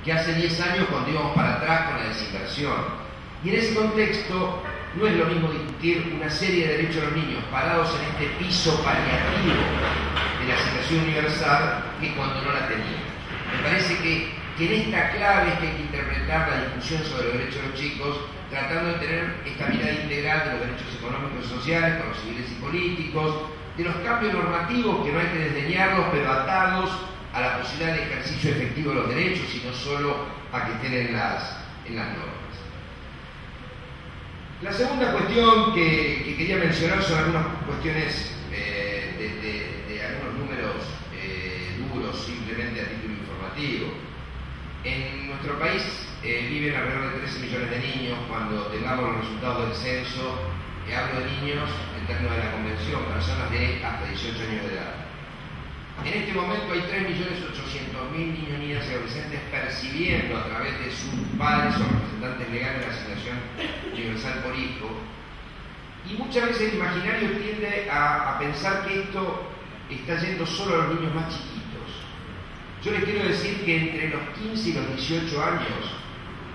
que hace 10 años cuando íbamos para atrás con la desinversión. Y en ese contexto no es lo mismo discutir una serie de derechos de los niños parados en este piso paliativo de la asignación universal que cuando no la teníamos. Me parece que en esta clave es que hay que interpretar la discusión sobre los derechos de los chicos, tratando de tener esta mirada integral de los derechos económicos y sociales, con los civiles y políticos, de los cambios normativos que no hay que desdeñarlos, pero atados a la posibilidad de ejercicio efectivo de los derechos y no solo a que estén en las normas. La segunda cuestión que quería mencionar son algunas cuestiones de algunos números duros, simplemente a título informativo. En nuestro país viven alrededor de 13 millones de niños. Cuando tengamos los resultados del censo, hablo de niños en términos de la convención, personas de hasta 18 años de edad. En este momento hay 3.800.000 niños, niñas y adolescentes percibiendo a través de sus padres o representantes legales la asignación universal por hijo. Y muchas veces el imaginario tiende a pensar que esto está yendo solo a los niños más chiquitos. Yo les quiero decir que entre los 15 y los 18 años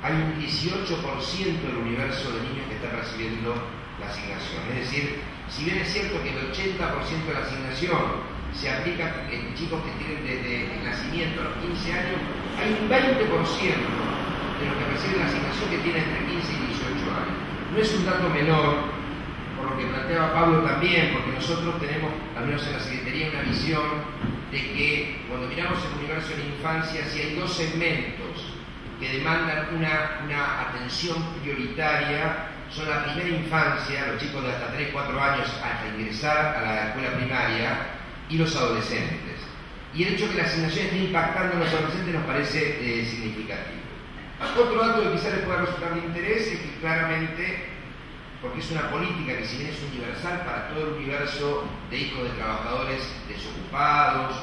hay un 18% del universo de niños que está percibiendo la asignación. Es decir, si bien es cierto que el 80% de la asignación se aplica en chicos que tienen desde el nacimiento a los 15 años, hay un 20% de los que perciben la asignación que tienen entre 15 y 18 años. No es un dato menor, por lo que planteaba Pablo también, porque nosotros tenemos, al menos en la Secretaría, una visión de que cuando miramos el universo en infancia, si hay dos segmentos que demandan una atención prioritaria, son la primera infancia, los chicos de hasta 3, 4 años hasta ingresar a la escuela primaria, y los adolescentes. Y el hecho de que la asignación esté impactando en los adolescentes nos parece significativo. Otro dato que quizás les pueda resultar de interés es que claramente, porque es una política que si bien es universal para todo el universo de hijos de trabajadores desocupados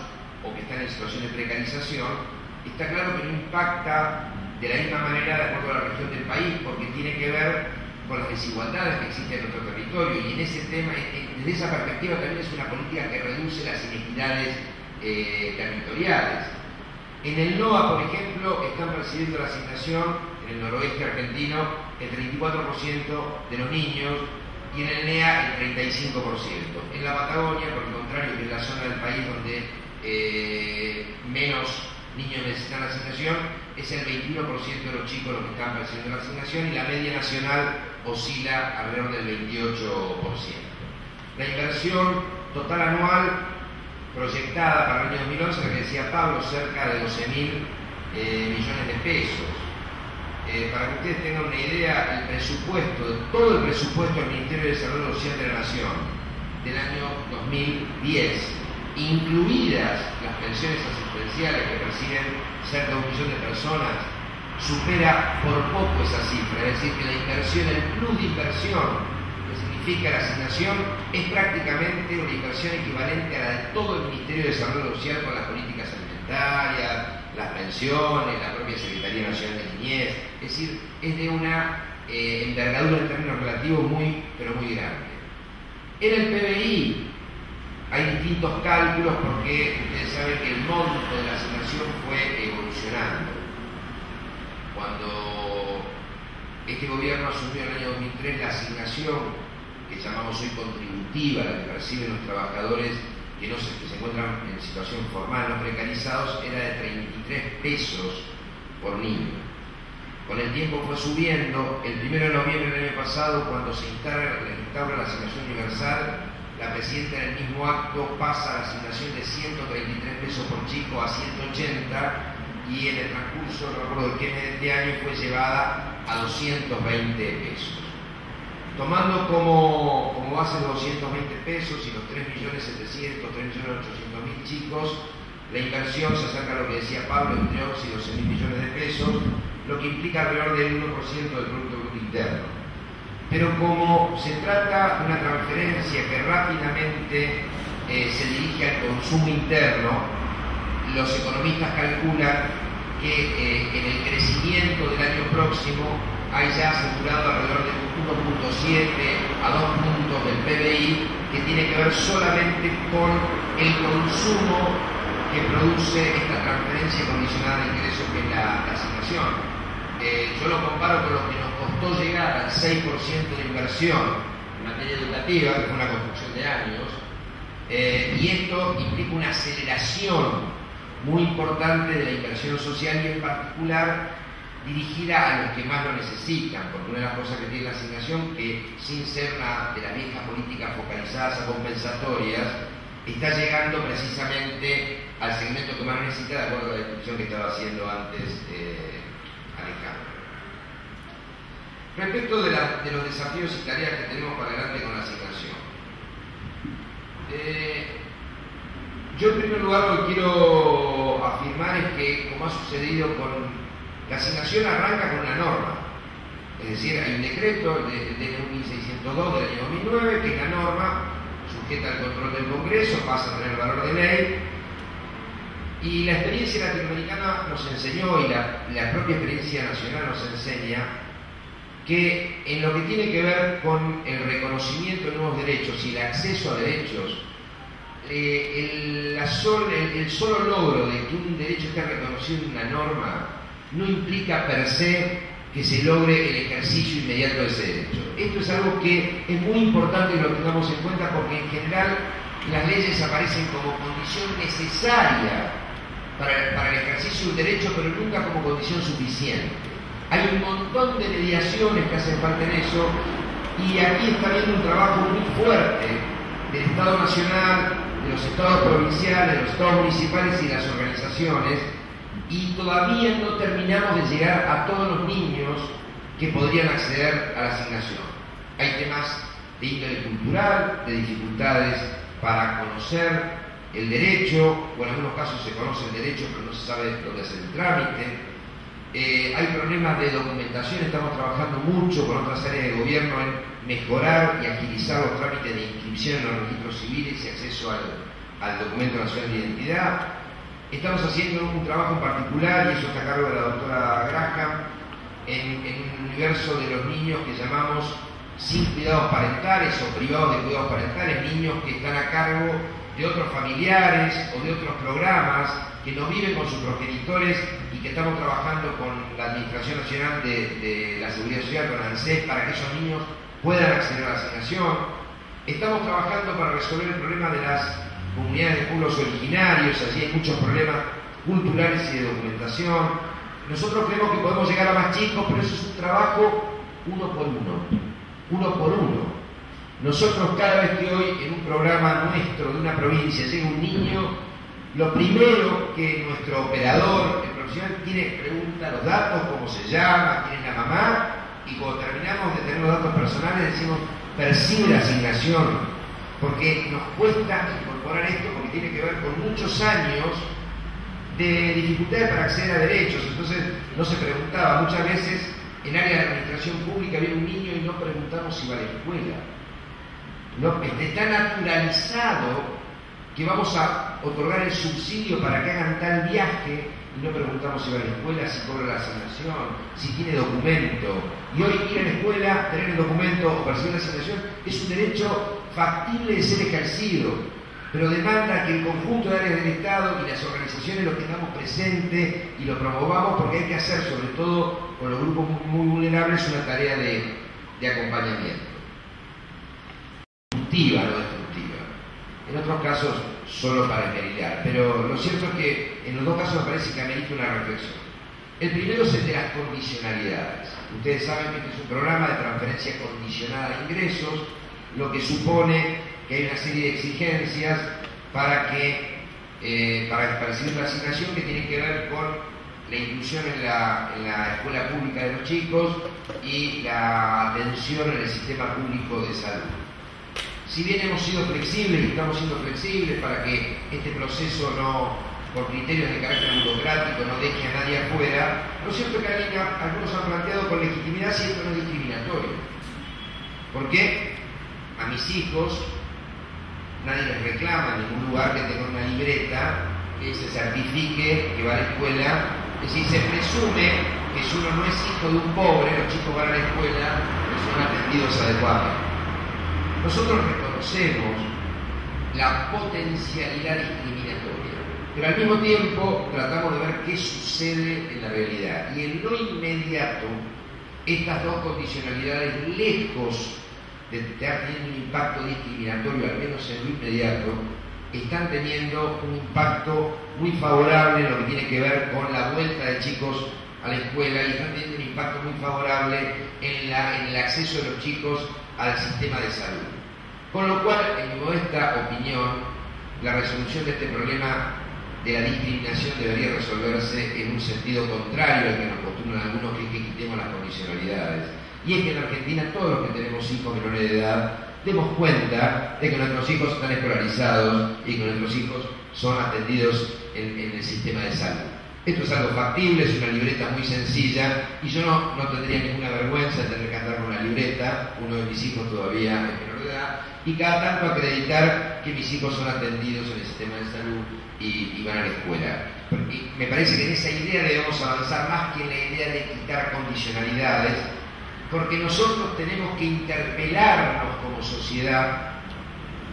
o que están en situación de precarización, está claro que no impacta de la misma manera de acuerdo a la región del país, porque tiene que ver con las desigualdades que existen en nuestro territorio, y en ese tema, desde esa perspectiva también es una política que reduce las inequidades territoriales. En el NOA, por ejemplo, están percibiendo la asignación en el noroeste argentino el 34% de los niños y en el NEA el 35%. En la Patagonia, por el contrario, que es la zona del país donde menos niños necesitan la asignación, es el 21% de los chicos los que están percibiendo la asignación, y la media nacional oscila alrededor del 28%. La inversión total anual proyectada para el año 2011, la que decía Pablo, cerca de 12.000 millones de pesos. Para que ustedes tengan una idea, el presupuesto, todo el presupuesto del Ministerio de Desarrollo Social de la Nación del año 2010, incluidas las pensiones asistenciales que perciben cerca de 1 millón de personas, supera por poco esa cifra. Es decir, que la inversión, el plus de inversión que significa la asignación, es prácticamente una inversión equivalente a la de todo el Ministerio de Desarrollo Social con las políticas alimentarias, las pensiones, la propia Secretaría Nacional de Niñez. Es decir, es de una envergadura en términos relativos muy, pero muy grande. En el PBI hay distintos cálculos porque ustedes saben que el monto de la asignación fue evolucionando. Cuando este gobierno asumió en el año 2003 la asignación que llamamos hoy contributiva, la que perciben los trabajadores que se encuentran en situación formal, no precarizados, era de 33 pesos por niño. Con el tiempo fue subiendo. El 1 de noviembre del año pasado, cuando se instaura la asignación universal, la presidenta en el mismo acto pasa la asignación de 133 pesos por chico a 180, y en el transcurso, no recuerdo qué mes de este año, fue llevada a 220 pesos. Tomando como base los 220 pesos y los 3.700.000, 3.800.000 chicos, la inversión se acerca a lo que decía Pablo, entre 11 y 12.000 millones de pesos, lo que implica alrededor del 1% del Producto Bruto Interno. Pero como se trata de una transferencia que rápidamente se dirige al consumo interno, los economistas calculan que en el crecimiento del año próximo hay ya asegurado alrededor de 1.7 a 2 puntos del PBI, que tiene que ver solamente con el consumo que produce esta transferencia condicionada de ingresos, que es la asignación. Yo lo comparo con lo que nos costó llegar al 6% de inversión en materia educativa, que fue una construcción de años, y esto implica una aceleración muy importante de la inversión social y en particular dirigida a los que más lo necesitan, porque una de las cosas que tiene la asignación, que sin ser una de las viejas políticas focalizadas a compensatorias, está llegando precisamente al segmento que más lo necesita, de acuerdo a la discusión que estaba haciendo antes Alejandro. Respecto de los desafíos y tareas que tenemos para adelante con la asignación, yo en primer lugar lo que quiero afirmar es que, como ha sucedido con la asignación, arranca con una norma, es decir, hay un decreto de 1602 del año 2009 que es la norma sujeta al control del Congreso, pasa a tener valor de ley, y la experiencia latinoamericana nos enseñó, y la propia experiencia nacional nos enseña, que en lo que tiene que ver con el reconocimiento de nuevos derechos y el acceso a derechos, el solo logro de que un derecho esté reconocido en una norma no implica per se que se logre el ejercicio inmediato de ese derecho. Esto es algo que es muy importante que lo tengamos en cuenta, porque en general las leyes aparecen como condición necesaria para el ejercicio de un derecho, pero nunca como condición suficiente. Hay un montón de mediaciones que hacen falta en eso, y aquí está habiendo un trabajo muy fuerte del Estado Nacional, de los estados provinciales, de los estados municipales y las organizaciones, y todavía no terminamos de llegar a todos los niños que podrían acceder a la asignación. Hay temas de índole cultural, de dificultades para conocer el derecho, o en algunos casos se conoce el derecho pero no se sabe dónde hacer el trámite. Hay problemas de documentación, estamos trabajando mucho con otras áreas de gobierno en mejorar y agilizar los trámites de inscripción en los registros civiles y acceso al documento nacional de identidad. Estamos haciendo un trabajo en particular, y eso está a cargo de la doctora Graham, en un universo de los niños que llamamos sin cuidados parentales o privados de cuidados parentales, niños que están a cargo de otros familiares o de otros programas, que no viven con sus progenitores, y que estamos trabajando con la Administración Nacional de la Seguridad Social, con ANSES, para que esos niños puedan acceder a la asignación. Estamos trabajando para resolver el problema de las comunidades de pueblos originarios. Allí hay muchos problemas culturales y de documentación. Nosotros creemos que podemos llegar a más chicos, pero eso es un trabajo uno por uno. Nosotros, cada vez que hoy en un programa nuestro de una provincia llega un niño, lo primero que nuestro operador, el profesional, pregunta los datos, cómo se llama, quién es la mamá, y cuando terminamos de tener los datos personales decimos: percibe la asignación, porque nos cuesta incorporar esto, porque tiene que ver con muchos años de dificultades para acceder a derechos. Entonces no se preguntaba. Muchas veces en área de administración pública viene un niño y no preguntamos si va a la escuela. Está naturalizado que vamos a otorgar el subsidio para que hagan tal viaje, y no preguntamos si va a la escuela, si cobra la asignación, si tiene documento. Y hoy ir a la escuela, tener el documento o percibir la asignación es un derecho factible de ser ejercido, pero demanda que el conjunto de áreas del Estado y las organizaciones lo tengamos presente y lo promovamos, porque hay que hacer, sobre todo con los grupos muy vulnerables, una tarea de acompañamiento. Constructiva, no destructiva. En otros casos solo para esmeritar, pero lo cierto es que en los dos casos me parece que amerita una reflexión. El primero es el de las condicionalidades. Ustedes saben que este es un programa de transferencia condicionada de ingresos, lo que supone que hay una serie de exigencias para recibir la asignación, que tienen que ver con la inclusión en la escuela pública de los chicos y la atención en el sistema público de salud. Si bien hemos sido flexibles y estamos siendo flexibles para que este proceso no, por criterios de carácter burocrático, no deje a nadie afuera, lo cierto es que algunos han planteado con legitimidad si esto no es discriminatorio. ¿Por qué? A mis hijos nadie les reclama en ningún lugar que tenga una libreta que se certifique que va a la escuela. Es decir, se presume que si uno no es hijo de un pobre, los chicos van a la escuela y son atendidos adecuadamente. Nosotros reconocemos la potencialidad discriminatoria pero al mismo tiempo tratamos de ver qué sucede en la realidad. Y en lo inmediato, estas dos condicionalidades, lejos de estar teniendo un impacto discriminatorio, al menos en lo inmediato, están teniendo un impacto muy favorable en lo que tiene que ver con la vuelta de chicos a la escuela, y están teniendo un impacto muy favorable en el acceso de los chicos al sistema de salud. Con lo cual, en mi modesta opinión, la resolución de este problema de la discriminación debería resolverse en un sentido contrario al que nos postulan algunos, que es que quitemos las condicionalidades. Y es que en Argentina todos los que tenemos hijos menores de edad demos cuenta de que nuestros hijos están escolarizados y que nuestros hijos son atendidos en el sistema de salud. Esto es algo factible, es una libreta muy sencilla, y yo no tendría ninguna vergüenza de tener que andar con una libreta. Uno de mis hijos todavía es menor de edad, y cada tanto acreditar que mis hijos son atendidos en el sistema de salud y van a la escuela. Porque me parece que en esa idea debemos avanzar más que en la idea de quitar condicionalidades, porque nosotros tenemos que interpelarnos como sociedad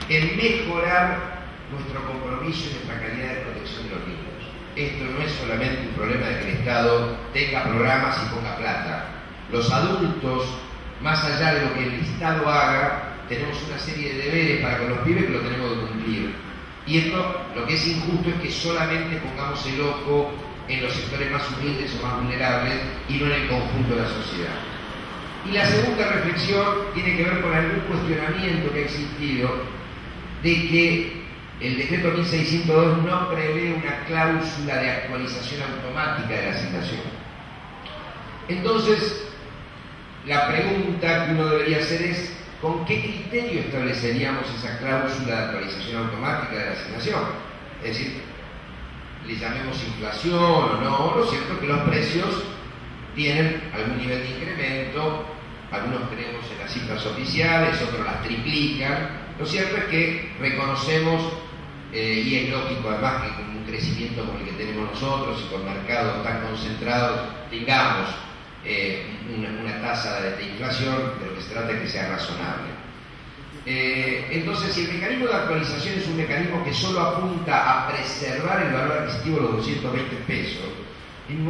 en mejorar nuestro compromiso y nuestra calidad de protección de los niños. Esto no es solamente un problema de que el Estado tenga programas y ponga plata. Los adultos, más allá de lo que el Estado haga, tenemos una serie de deberes para con los pibes que lo tenemos que cumplir. Y esto, lo que es injusto es que solamente pongamos el ojo en los sectores más humildes o más vulnerables y no en el conjunto de la sociedad. Y la segunda reflexión tiene que ver con algún cuestionamiento que ha existido de que el decreto 1602 no prevé una cláusula de actualización automática de la asignación. Entonces, la pregunta que uno debería hacer es: ¿con qué criterio estableceríamos esa cláusula de actualización automática de la asignación? Es decir, le llamemos inflación o no, lo cierto es que los precios tienen algún nivel de incremento, algunos creemos en las cifras oficiales, otros las triplican. Lo cierto es que reconocemos, y es lógico además que con un crecimiento como el que tenemos nosotros y con mercados tan concentrados tengamos una tasa de inflación, de lo que se trata es que sea razonable. Entonces, si el mecanismo de actualización es un mecanismo que solo apunta a preservar el valor adquisitivo de los 220 pesos, en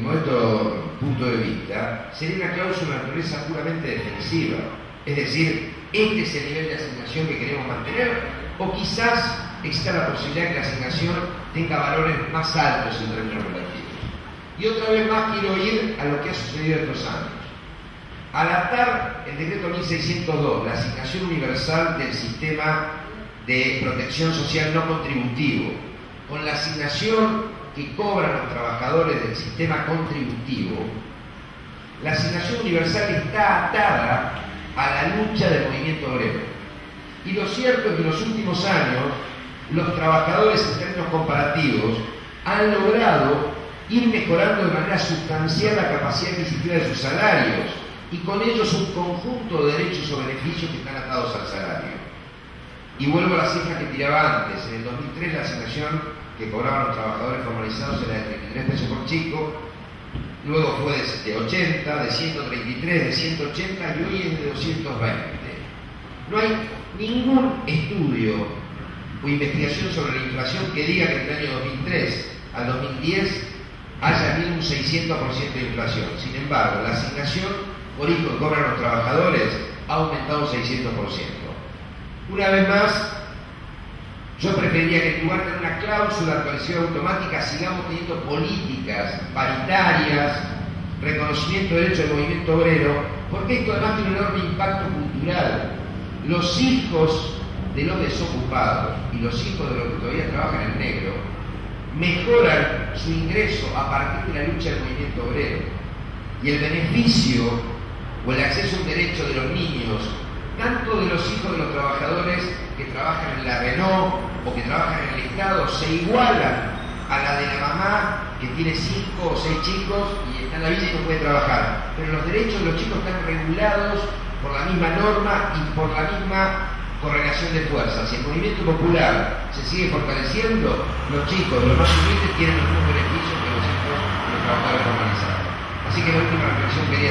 modesto punto de vista, sería una cláusula de naturaleza puramente defensiva. Es decir, este es el nivel de asignación que queremos mantener, o quizás exista la posibilidad de que la asignación tenga valores más altos en términos relativos. Y otra vez más quiero ir a lo que ha sucedido estos años. Al atar el decreto 1602, la asignación universal del sistema de protección social no contributivo, con la asignación que cobran los trabajadores del sistema contributivo, la asignación universal está atada a la lucha del movimiento obrero. Y lo cierto es que en los últimos años los trabajadores, en términos comparativos, han logrado ir mejorando de manera sustancial la capacidad adquisitiva de sus salarios, y con ellos un conjunto de derechos o beneficios que están atados al salario. Y vuelvo a las cifras que tiraba antes. En el 2003 la asignación que cobraban los trabajadores formalizados era de 33 pesos por chico, luego fue de 80, de 133, de 180 y hoy es de 220. No hay ningún estudio o investigación sobre la inflación que diga que entre el año 2003 al 2010 haya habido un 600% de inflación. Sin embargo, la asignación por hijo que cobran los trabajadores ha aumentado un 600%. Una vez más, yo preferiría que en lugar de una cláusula de actualización automática sigamos teniendo políticas paritarias, reconocimiento de derechos del movimiento obrero, porque esto además tiene un enorme impacto cultural. Los hijos de los desocupados y los hijos de los que todavía trabajan en negro mejoran su ingreso a partir de la lucha del movimiento obrero. Y el beneficio o el acceso a un derecho de los niños, tanto de los hijos de los trabajadores que trabajan en la Renault o que trabajan en el Estado, se igualan a la de la mamá que tiene 5 o 6 chicos y está en la vida y no puede trabajar. Pero los derechos de los chicos están regulados por la misma norma y por la misma correlación de fuerzas. Si el movimiento popular se sigue fortaleciendo, los chicos de los más humildes tienen los mismos beneficios que los hijos de los trabajadores formalizados. Así que la última reflexión quería